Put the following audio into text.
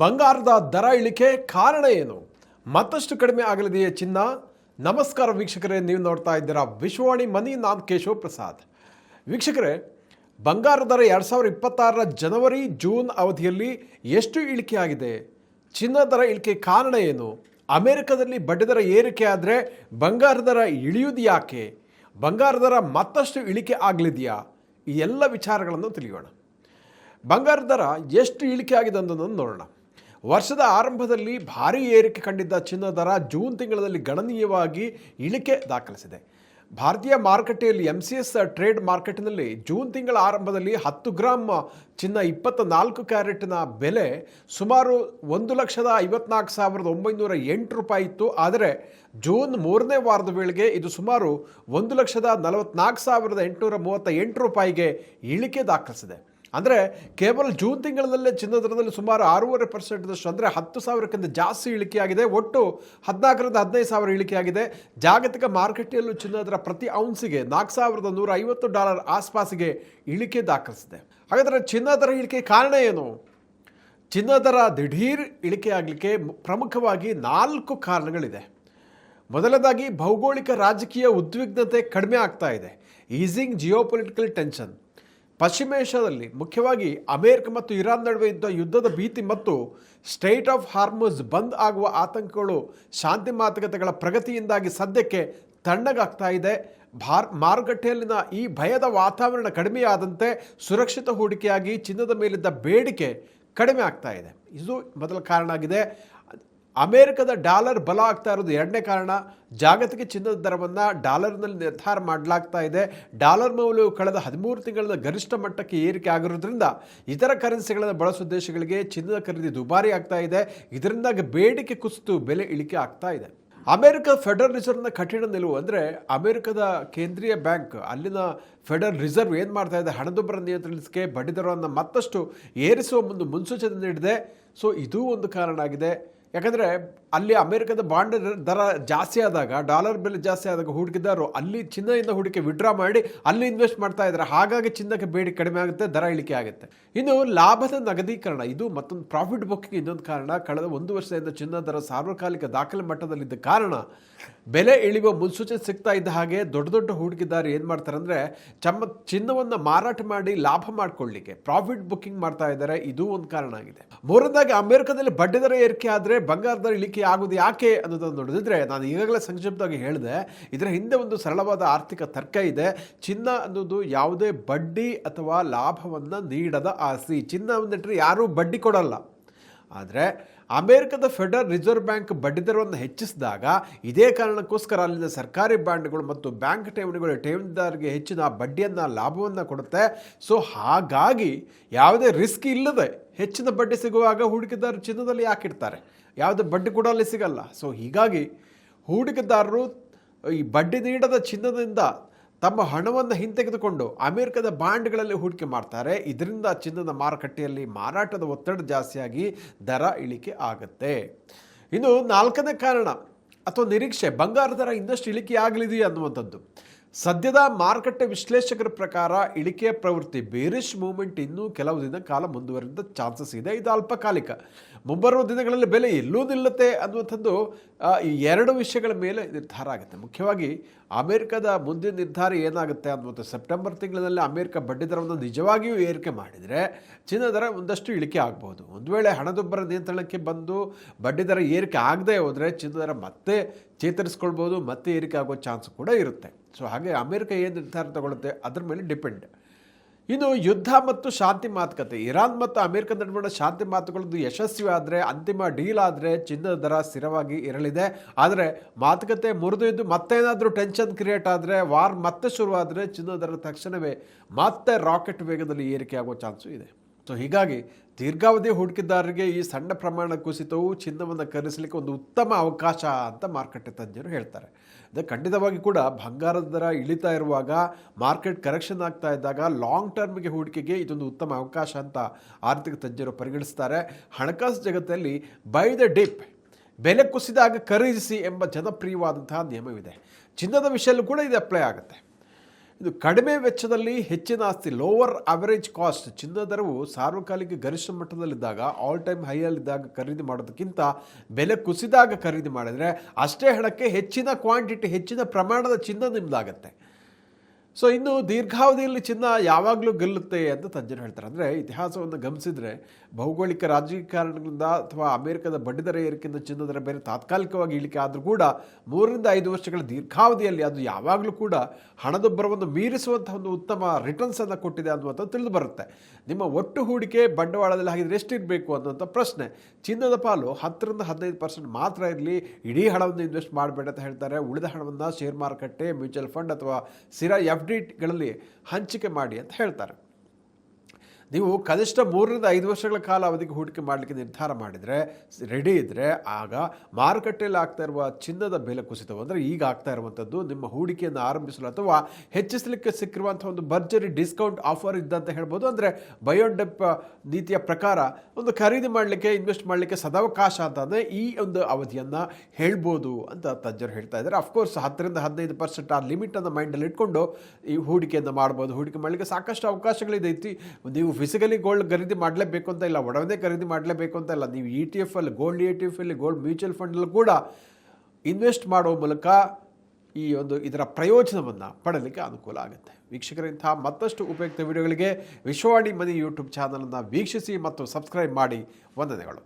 ಬಂಗಾರದ ದರ ಇಳಿಕೆ ಕಾರಣ ಏನು? ಮತ್ತಷ್ಟು ಕಡಿಮೆ ಆಗಲಿದೆಯೇ ಚಿನ್ನ? ನಮಸ್ಕಾರ ವೀಕ್ಷಕರೇ, ನೀವು ನೋಡ್ತಾ ಇದ್ದೀರಾ ವಿಶ್ವವಾಣಿ ಮನಿ. ನಾನು ಕೇಶವ ಪ್ರಸಾದ್. ವೀಕ್ಷಕರೇ, ಬಂಗಾರ ದರ 2026ರ ಜನವರಿ ಜೂನ್ ಅವಧಿಯಲ್ಲಿ ಎಷ್ಟು ಇಳಿಕೆ ಆಗಿದೆ? ಚಿನ್ನ ದರ ಇಳಿಕೆ ಕಾರಣ ಏನು? ಅಮೆರಿಕದಲ್ಲಿ ಬಡ್ಡಿದರ ಏರಿಕೆ ಆದರೆ ಬಂಗಾರ ದರ ಇಳಿಯುವುದು ಯಾಕೆ? ಬಂಗಾರ ದರ ಮತ್ತಷ್ಟು ಇಳಿಕೆ ಆಗಲಿದೆಯಾ? ಈ ಎಲ್ಲ ವಿಚಾರಗಳನ್ನು ತಿಳಿಯೋಣ. ಬಂಗಾರ ದರ ಎಷ್ಟು ಇಳಿಕೆ ಆಗಿದೆ ಅನ್ನೋದನ್ನು ನೋಡೋಣ. ವರ್ಷದ ಆರಂಭದಲ್ಲಿ ಭಾರೀ ಏರಿಕೆ ಕಂಡಿದ್ದ ಚಿನ್ನ ದರ ಜೂನ್ ತಿಂಗಳಲ್ಲಿ ಗಣನೀಯವಾಗಿ ಇಳಿಕೆ ದಾಖಲಿಸಿದೆ. ಭಾರತೀಯ ಮಾರುಕಟ್ಟೆಯಲ್ಲಿ MCX ಟ್ರೇಡ್ ಮಾರ್ಕೆಟ್ನಲ್ಲಿ ಜೂನ್ ತಿಂಗಳ ಆರಂಭದಲ್ಲಿ 10 ಗ್ರಾಂ ಚಿನ್ನ 24 ಕ್ಯಾರೆಟ್ನ ಬೆಲೆ ಸುಮಾರು 1,54,908 ರೂಪಾಯಿ ಇತ್ತು. ಆದರೆ ಜೂನ್ 3ನೇ ವಾರದ ವೇಳೆಗೆ ಇದು ಸುಮಾರು 1,44,838 ರೂಪಾಯಿಗೆ ಇಳಿಕೆ ದಾಖಲಿಸಿದೆ. ಅಂದರೆ ಕೇವಲ ಜೂನ್ ತಿಂಗಳಲ್ಲೇ ಚಿನ್ನದ ದರದಲ್ಲಿ ಸುಮಾರು 6.5% ಅಂದರೆ 10,000ಕ್ಕಿಂತ ಜಾಸ್ತಿ ಇಳಿಕೆಯಾಗಿದೆ. ಒಟ್ಟು 14ರಿಂದ 15,000 ಇಳಿಕೆಯಾಗಿದೆ. ಜಾಗತಿಕ ಮಾರುಕಟ್ಟೆಯಲ್ಲೂ ಚಿನ್ನದ ದರ ಪ್ರತಿ ಔನ್ಸಿಗೆ $4,150 ಆಸ್ಪಾಸಿಗೆ ಇಳಿಕೆ ದಾಖಲಿಸಿದೆ. ಹಾಗಾದರೆ ಚಿನ್ನದ ದರ ಇಳಿಕೆ ಕಾರಣ ಏನು? ಚಿನ್ನದ ದರ ದಿಢೀರ್ ಇಳಿಕೆ ಆಗಲಿಕ್ಕೆ ಪ್ರಮುಖವಾಗಿ 4 ಕಾರಣಗಳಿದೆ. ಮೊದಲನೇದಾಗಿ ಭೌಗೋಳಿಕ ರಾಜಕೀಯ ಉದ್ವಿಗ್ನತೆ ಕಡಿಮೆ ಆಗ್ತಾ ಇದೆ. Easing geopolitical tension. ಪಶ್ಚಿಮ ಏಷ್ಯಾದಲ್ಲಿ ಮುಖ್ಯವಾಗಿ ಅಮೆರಿಕ ಮತ್ತು ಇರಾನ್ ನಡುವೆ ಇದ್ದ ಯುದ್ಧದ ಭೀತಿ ಮತ್ತು ಸ್ಟೇಟ್ ಆಫ್ ಹಾರ್ಮುಜ್ ಬಂದ್ ಆಗುವ ಆತಂಕಗಳು ಶಾಂತಿ ಮಾತುಕತೆಗಳ ಪ್ರಗತಿಯಿಂದಾಗಿ ಸದ್ಯಕ್ಕೆ ತಣ್ಣಗಾಗ್ತಾ ಇದೆ. ಮಾರುಕಟ್ಟೆಯಲ್ಲಿನ ಈ ಭಯದ ವಾತಾವರಣ ಕಡಿಮೆಯಾದಂತೆ ಸುರಕ್ಷಿತ ಹೂಡಿಕೆಯಾಗಿ ಚಿನ್ನದ ಮೇಲಿದ್ದ ಬೇಡಿಕೆ ಕಡಿಮೆ ಆಗ್ತಾ ಇದೆ. ಇದು ಮೊದಲ ಕಾರಣ ಆಗಿದೆ. ಅಮೆರಿಕದ ಡಾಲರ್ ಬಲ ಆಗ್ತಾ ಇರೋದು ಎರಡನೇ ಕಾರಣ. ಜಾಗತಿಕ ಚಿನ್ನದ ದರವನ್ನು ಡಾಲರ್ನಲ್ಲಿ ನಿರ್ಧಾರ ಮಾಡಲಾಗ್ತಾ ಇದೆ. ಡಾಲರ್ ಮೌಲ್ಯವು ಕಳೆದ 13 ತಿಂಗಳ ಗರಿಷ್ಠ ಮಟ್ಟಕ್ಕೆ ಏರಿಕೆ ಆಗಿರೋದ್ರಿಂದ ಇತರ ಕರೆನ್ಸಿಗಳನ್ನು ಬಳಸುವ ದೇಶಗಳಿಗೆ ಚಿನ್ನದ ಖರೀದಿ ದುಬಾರಿ ಆಗ್ತಾ ಇದೆ. ಇದರಿಂದಾಗಿ ಬೇಡಿಕೆ ಕುಸಿತು ಬೆಲೆ ಇಳಿಕೆ ಆಗ್ತಾ ಇದೆ. ಅಮೆರಿಕ ಫೆಡರಲ್ ರಿಸರ್ವ್ನ ಕಠಿಣ ನಿಲುವು ಅಂದರೆ ಅಮೆರಿಕದ ಕೇಂದ್ರೀಯ ಬ್ಯಾಂಕ್, ಅಲ್ಲಿನ ಫೆಡರಲ್ ರಿಸರ್ವ್ ಏನು ಮಾಡ್ತಾ ಇದೆ, ಹಣದುಬ್ಬರ ನಿಯಂತ್ರಿಸಲಿಕ್ಕೆ ಬಡ್ಡಿ ದರವನ್ನು ಮತ್ತಷ್ಟು ಏರಿಸುವ ಮುನ್ಸೂಚನೆ ನೀಡಿದೆ. ಸೊ ಇದು ಒಂದು ಕಾರಣ ಆಗಿದೆ. ಯಾಕಂದರೆ ಅಲ್ಲಿ ಅಮೆರಿಕದ ಬಾಂಡ್ ದರ ಜಾಸ್ತಿ ಆದಾಗ, ಡಾಲರ್ ಬೆಲೆ ಜಾಸ್ತಿ ಆದಾಗ ಹೂಡಿಕೆದಾರರು ಅಲ್ಲಿ ಚಿನ್ನದಿಂದ ಹೂಡಿಕೆ ವಿಡ್ರಾ ಮಾಡಿ ಅಲ್ಲಿ ಇನ್ವೆಸ್ಟ್ ಮಾಡ್ತಾ ಇದ್ದಾರೆ. ಹಾಗಾಗಿ ಚಿನ್ನಕ್ಕೆ ಬೇಡಿಕೆ ಕಡಿಮೆ ಆಗುತ್ತೆ, ದರ ಇಳಿಕೆ ಆಗುತ್ತೆ. ಇನ್ನು ಲಾಭದ ನಗದೀಕರಣ, ಇದು ಮತ್ತೊಂದು ಪ್ರಾಫಿಟ್ ಬುಕ್ಕಿಂಗ್ ಇನ್ನೊಂದು ಕಾರಣ. ಕಳೆದ 1 ವರ್ಷದಿಂದ ಚಿನ್ನದ ದರ ಸಾರ್ವಕಾಲಿಕ ದಾಖಲೆ ಮಟ್ಟದಲ್ಲಿದ್ದ ಕಾರಣ ಬೆಲೆ ಇಳಿಯುವ ಮುನ್ಸೂಚನೆ ಸಿಗ್ತಾ ಇದ್ದ ಹಾಗೆ ದೊಡ್ಡ ದೊಡ್ಡ ಹೂಡಿಕೆದಾರರು ಏನು ಮಾಡ್ತಾರೆ ಅಂದರೆ ಚಿನ್ನವನ್ನು ಮಾರಾಟ ಮಾಡಿ ಲಾಭ ಮಾಡಿಕೊಳ್ಳಿಕ್ಕೆ ಪ್ರಾಫಿಟ್ ಬುಕ್ಕಿಂಗ್ ಮಾಡ್ತಾ ಇದ್ದಾರೆ. ಇದು ಒಂದು ಕಾರಣ ಆಗಿದೆ. ಮೂರನೇದಾಗಿ ಅಮೆರಿಕದಲ್ಲಿ ಬಡ್ಡಿ ದರ ಏರಿಕೆ ಆದರೆ ಬಂಗಾರ ದರ ಇಳಿಕೆ ಆಗುವುದು ಯಾಕೆ ಅನ್ನೋದನ್ನು ನೋಡಿದ್ರೆ, ನಾನು ಈಗಾಗಲೇ ಸಂಕ್ಷಿಪ್ತವಾಗಿ ಹೇಳಿದೆ, ಇದರ ಹಿಂದೆ ಒಂದು ಸರಳವಾದ ಆರ್ಥಿಕ ತರ್ಕ ಇದೆ. ಚಿನ್ನ ಅನ್ನೋದು ಯಾವುದೇ ಬಡ್ಡಿ ಅಥವಾ ಲಾಭವನ್ನು ನೀಡದ ಆಸ್ತಿ. ಚಿನ್ನ ಅಂದಿಟ್ಟರೆ ಯಾರೂ ಬಡ್ಡಿ ಕೊಡಲ್ಲ. ಆದರೆ ಅಮೆರಿಕದ ಫೆಡರಲ್ ರಿಸರ್ವ್ ಬ್ಯಾಂಕ್ ಬಡ್ಡಿ ದರವನ್ನು ಹೆಚ್ಚಿಸಿದಾಗ ಇದೇ ಕಾರಣಕ್ಕೋಸ್ಕರ ಅಲ್ಲಿನ ಸರ್ಕಾರಿ ಬಾಂಡ್ಗಳು ಮತ್ತು ಬ್ಯಾಂಕ್ ಠೇವಣಿಗಳು ಠೇವಣಿದಾರರಿಗೆ ಹೆಚ್ಚಿನ ಬಡ್ಡಿಯನ್ನು, ಲಾಭವನ್ನು ಕೊಡುತ್ತೆ. ಸೊ ಹಾಗಾಗಿ ಯಾವುದೇ ರಿಸ್ಕ್ ಇಲ್ಲದೆ ಹೆಚ್ಚಿನ ಬಡ್ಡಿ ಸಿಗುವಾಗ ಹೂಡಿಕೆದಾರರು ಚಿನ್ನದಲ್ಲಿ ಯಾಕಿಡ್ತಾರೆ? ಯಾವುದೇ ಬಡ್ಡಿ ಕೂಡ ಅಲ್ಲಿ ಸಿಗಲ್ಲ. ಸೊ ಹೀಗಾಗಿ ಹೂಡಿಕೆದಾರರು ಈ ಬಡ್ಡಿ ನೀಡದ ಚಿನ್ನದಿಂದ ತಮ್ಮ ಹಣವನ್ನು ಹಿಂತೆಗೆದುಕೊಂಡು ಅಮೆರಿಕದ ಬಾಂಡ್ಗಳಲ್ಲಿ ಹೂಡಿಕೆ ಮಾಡ್ತಾರೆ. ಇದರಿಂದ ಚಿನ್ನದ ಮಾರುಕಟ್ಟೆಯಲ್ಲಿ ಮಾರಾಟದ ಒತ್ತಡ ಜಾಸ್ತಿಯಾಗಿ ದರ ಇಳಿಕೆ ಆಗುತ್ತೆ. ಇನ್ನು 4ನೇ ಕಾರಣ ಅಥವಾ ನಿರೀಕ್ಷೆ, ಬಂಗಾರ ದರ ಇನ್ನಷ್ಟು ಇಳಿಕೆ ಆಗಲಿದೆಯಾ ಅನ್ನುವಂಥದ್ದು. ಸದ್ಯದ ಮಾರುಕಟ್ಟೆ ವಿಶ್ಲೇಷಕರ ಪ್ರಕಾರ ಇಳಿಕೆಯ ಪ್ರವೃತ್ತಿ, ಬೇರಿಶ್ ಮೂವ್ಮೆಂಟ್ ಇನ್ನೂ ಕೆಲವು ದಿನ ಕಾಲ ಮುಂದುವರಿದ ಚಾನ್ಸಸ್ ಇದೆ. ಇದು ಅಲ್ಪಕಾಲಿಕ. ಮುಂಬರುವ ದಿನಗಳಲ್ಲಿ ಬೆಲೆ ಎಲ್ಲೂ ನಿಲ್ಲುತ್ತೆ ಅನ್ನುವಂಥದ್ದು ಈ 2 ವಿಷಯಗಳ ಮೇಲೆ ನಿರ್ಧಾರ ಆಗುತ್ತೆ. ಮುಖ್ಯವಾಗಿ ಅಮೆರಿಕದ ಮುಂದಿನ ನಿರ್ಧಾರ ಏನಾಗುತ್ತೆ ಅನ್ನುವಂಥ. ಸೆಪ್ಟೆಂಬರ್ ತಿಂಗಳಿನಲ್ಲಿ ಅಮೆರಿಕ ಬಡ್ಡಿ ದರವನ್ನು ನಿಜವಾಗಿಯೂ ಏರಿಕೆ ಮಾಡಿದರೆ ಚಿನ್ನ ದರ ಒಂದಷ್ಟು ಇಳಿಕೆ ಆಗ್ಬೋದು. ಒಂದು ವೇಳೆ ಹಣದುಬ್ಬರ ನಿಯಂತ್ರಣಕ್ಕೆ ಬಂದು ಬಡ್ಡಿ ದರ ಏರಿಕೆ ಆಗದೆ ಹೋದರೆ ಚಿನ್ನ ದರ ಮತ್ತೆ ಚೇತರಿಸ್ಕೊಳ್ಬೋದು, ಮತ್ತೆ ಏರಿಕೆ ಆಗೋ ಚಾನ್ಸ್ ಕೂಡ ಇರುತ್ತೆ. ಸೊ ಹಾಗೆ ಅಮೆರಿಕ ಏನು ನಿರ್ಧಾರ ತಗೊಳುತ್ತೆ ಅದ್ರ ಮೇಲೆ ಡಿಪೆಂಡ್. ಇನ್ನು ಯುದ್ಧ ಮತ್ತು ಶಾಂತಿ ಮಾತುಕತೆ, ಇರಾನ್ ಮತ್ತು ಅಮೆರಿಕ ನಡುವಿನ ಶಾಂತಿ ಮಾತುಗಳದ್ದು ಯಶಸ್ವಿ ಆದರೆ, ಅಂತಿಮ ಡೀಲ್ ಆದರೆ ಚಿನ್ನದ ದರ ಸ್ಥಿರವಾಗಿ ಇರಲಿದೆ. ಆದರೆ ಮಾತುಕತೆ ಮುರಿದು ಮತ್ತೇನಾದರೂ ಟೆನ್ಷನ್ ಕ್ರಿಯೇಟ್ ಆದರೆ, ವಾರ್ ಮತ್ತೆ ಶುರುವಾದರೆ ಚಿನ್ನದ ದರ ತಕ್ಷಣವೇ ಮತ್ತೆ ರಾಕೆಟ್ ವೇಗದಲ್ಲಿ ಏರಿಕೆ ಆಗೋ ಚಾನ್ಸು ಇದೆ. ಸೊ ಹೀಗಾಗಿ ದೀರ್ಘಾವಧಿ ಹೂಡಿಕೆದಾರರಿಗೆ ಈ ಸಣ್ಣ ಪ್ರಮಾಣ ಕುಸಿತವು ಚಿನ್ನವನ್ನು ಖರೀದಿಸಲಿಕ್ಕೆ ಒಂದು ಉತ್ತಮ ಅವಕಾಶ ಅಂತ ಮಾರುಕಟ್ಟೆ ತಜ್ಞರು ಹೇಳ್ತಾರೆ. ಅದು ಖಂಡಿತವಾಗಿ ಕೂಡ ಬಂಗಾರದ ದರ ಇಳಿತಾ ಇರುವಾಗ, ಮಾರ್ಕೆಟ್ ಕರೆಕ್ಷನ್ ಆಗ್ತಾ ಇದ್ದಾಗ ಲಾಂಗ್ ಟರ್ಮ್ಗೆ ಹೂಡಿಕೆಗೆ ಇದೊಂದು ಉತ್ತಮ ಅವಕಾಶ ಅಂತ ಆರ್ಥಿಕ ತಜ್ಞರು ಪರಿಗಣಿಸ್ತಾರೆ. ಹಣಕಾಸು ಜಗತ್ತಲ್ಲಿ ಬೈ ದ ಡಿಪ್, ಬೆಲೆ ಕುಸಿದಾಗ ಖರೀದಿಸಿ ಎಂಬ ಜನಪ್ರಿಯವಾದಂತಹ ನಿಯಮವಿದೆ. ಚಿನ್ನದ ವಿಷಯಲ್ಲೂ ಕೂಡ ಇದು ಅಪ್ಲೈ ಆಗುತ್ತೆ. ಇದು ಕಡಿಮೆ ವೆಚ್ಚದಲ್ಲಿ ಹೆಚ್ಚಿನ ಆಸ್ತಿ, ಲೋವರ್ ಅವರೇಜ್ ಕಾಸ್ಟ್. ಚಿನ್ನದ ದರವು ಸಾರ್ವಕಾಲಿಕ ಗರಿಷ್ಠ ಮಟ್ಟದಲ್ಲಿದ್ದಾಗ, ಆಲ್ ಟೈಮ್ ಹೈಯಲ್ಲಿದ್ದಾಗ ಖರೀದಿ ಮಾಡೋದಕ್ಕಿಂತ ಬೆಲೆ ಕುಸಿದಾಗ ಖರೀದಿ ಮಾಡಿದರೆ ಅಷ್ಟೇ ಹಣಕ್ಕೆ ಹೆಚ್ಚಿನ ಕ್ವಾಂಟಿಟಿ, ಹೆಚ್ಚಿನ ಪ್ರಮಾಣದ ಚಿನ್ನ ನಿಮ್ಮದಾಗತ್ತೆ. ಸೊ ಇನ್ನು ದೀರ್ಘಾವಧಿಯಲ್ಲಿ ಚಿನ್ನ ಯಾವಾಗಲೂ ಗೆಲ್ಲುತ್ತೆ ಅಂತ ತಜ್ಞರು ಹೇಳ್ತಾರೆ. ಅಂದರೆ ಇತಿಹಾಸವನ್ನು ಗಮನಿಸಿದರೆ ಭೌಗೋಳಿಕ ರಾಜಕೀಯ ಕಾರಣಗಳಿಂದ ಅಥವಾ ಅಮೆರಿಕದ ಬಡ್ಡಿದರ ಏರಿಕೆಯಿಂದ ಚಿನ್ನದ ದರ ಬೇರೆ ತಾತ್ಕಾಲಿಕವಾಗಿ ಇಳಿಕೆ ಆದರೂ ಕೂಡ 3ರಿಂದ 5 ವರ್ಷಗಳ ದೀರ್ಘಾವಧಿಯಲ್ಲಿ ಅದು ಯಾವಾಗಲೂ ಕೂಡ ಹಣದುಬ್ಬರವನ್ನು ಮೀರಿಸುವಂಥ ಒಂದು ಉತ್ತಮ ರಿಟರ್ನ್ಸನ್ನು ಕೊಟ್ಟಿದೆ ಅನ್ನುವಂಥದ್ದು ತಿಳಿದು ಬರುತ್ತೆ. ನಿಮ್ಮ ಒಟ್ಟು ಹೂಡಿಕೆ ಬಂಡವಾಳದಲ್ಲಿ ಹಾಗಿದ್ರೆ ಎಷ್ಟಿರಬೇಕು ಅನ್ನೋಂಥ ಪ್ರಶ್ನೆ. ಚಿನ್ನದ ಪಾಲು 10ರಿಂದ 15% ಮಾತ್ರ ಇರಲಿ, ಇಡೀ ಹಣವನ್ನು ಇನ್ವೆಸ್ಟ್ ಮಾಡಬೇಡ ಅಂತ ಹೇಳ್ತಾರೆ. ಉಳಿದ ಹಣವನ್ನು ಶೇರ್ ಮಾರುಕಟ್ಟೆ, ಮ್ಯೂಚುವಲ್ ಫಂಡ್ ಅಥವಾ ಸ್ಥಿರ FDಗಳಲ್ಲಿ ಹಂಚಿಕೆ ಮಾಡಿ ಅಂತ ಹೇಳ್ತಾರೆ. ನೀವು ಕನಿಷ್ಠ 3ರಿಂದ 5 ವರ್ಷಗಳ ಕಾಲ ಅವಧಿಗೆ ಹೂಡಿಕೆ ಮಾಡಲಿಕ್ಕೆ ನಿರ್ಧಾರ ಮಾಡಿದರೆ, ರೆಡಿ ಇದ್ದರೆ, ಆಗ ಮಾರುಕಟ್ಟೆಯಲ್ಲಿ ಆಗ್ತಾ ಇರುವ ಚಿನ್ನದ ಬೆಲೆ ಕುಸಿತವು, ಅಂದರೆ ಈಗ ಆಗ್ತಾ ಇರುವಂಥದ್ದು, ನಿಮ್ಮ ಹೂಡಿಕೆಯನ್ನು ಆರಂಭಿಸಲು ಅಥವಾ ಹೆಚ್ಚಿಸಲಿಕ್ಕೆ ಸಿಕ್ಕಿರುವಂಥ ಒಂದು ಭರ್ಜರಿ ಡಿಸ್ಕೌಂಟ್ ಆಫರ್ ಇದ್ದಂತ ಹೇಳ್ಬೋದು. ಅಂದರೆ ಬೈ ಆನ್ ಡಿಪ್ ನೀತಿಯ ಪ್ರಕಾರ ಒಂದು ಖರೀದಿ ಮಾಡಲಿಕ್ಕೆ, ಇನ್ವೆಸ್ಟ್ ಮಾಡಲಿಕ್ಕೆ ಸದಾವಕಾಶ ಅಂತಂದರೆ ಈ ಒಂದು ಅವಧಿಯನ್ನು ಹೇಳ್ಬೋದು ಅಂತ ತಜ್ಞರು ಹೇಳ್ತಾ ಇದ್ದಾರೆ. ಅಫ್ಕೋರ್ಸ್ 10ರಿಂದ 15% ಆ ಲಿಮಿಟನ್ನು ಮೈಂಡಲ್ಲಿ ಇಟ್ಕೊಂಡು ಈ ಹೂಡಿಕೆಯನ್ನು ಮಾಡ್ಬೋದು. ಹೂಡಿಕೆ ಮಾಡಲಿಕ್ಕೆ ಸಾಕಷ್ಟು ಅವಕಾಶಗಳಿದೆ. ನೀವು ಫಿಸಿಕಲಿ ಗೋಲ್ಡ್ ಖರೀದಿ ಮಾಡಲೇಬೇಕು ಅಂತ ಇಲ್ಲ, ಒಡವೆ ಖರೀದಿ ಮಾಡಲೇಬೇಕು ಅಂತ ಇಲ್ಲ. ನೀವು ETF ಅಲ್ಲಿ, ಗೋಲ್ಡ್ ETF ಅಲ್ಲಿ, ಗೋಲ್ಡ್ ಮ್ಯೂಚುವಲ್ ಫಂಡಲ್ಲೂ ಕೂಡ ಇನ್ವೆಸ್ಟ್ ಮಾಡುವ ಮೂಲಕ ಈ ಒಂದು ಇದರ ಪ್ರಯೋಜನವನ್ನು ಪಡೆಯಲಿಕ್ಕೆ ಅನುಕೂಲ ಆಗುತ್ತೆ. ವೀಕ್ಷಕರ, ಇಂತಹ ಮತ್ತಷ್ಟು ಉಪಯುಕ್ತ ವಿಡಿಯೋಗಳಿಗೆ ವಿಶ್ವವಾಣಿ ಮನಿ ಯೂಟ್ಯೂಬ್ ಚಾನಲನ್ನು ವೀಕ್ಷಿಸಿ ಮತ್ತು ಸಬ್ಸ್ಕ್ರೈಬ್ ಮಾಡಿ. ವಂದನೆಗಳು.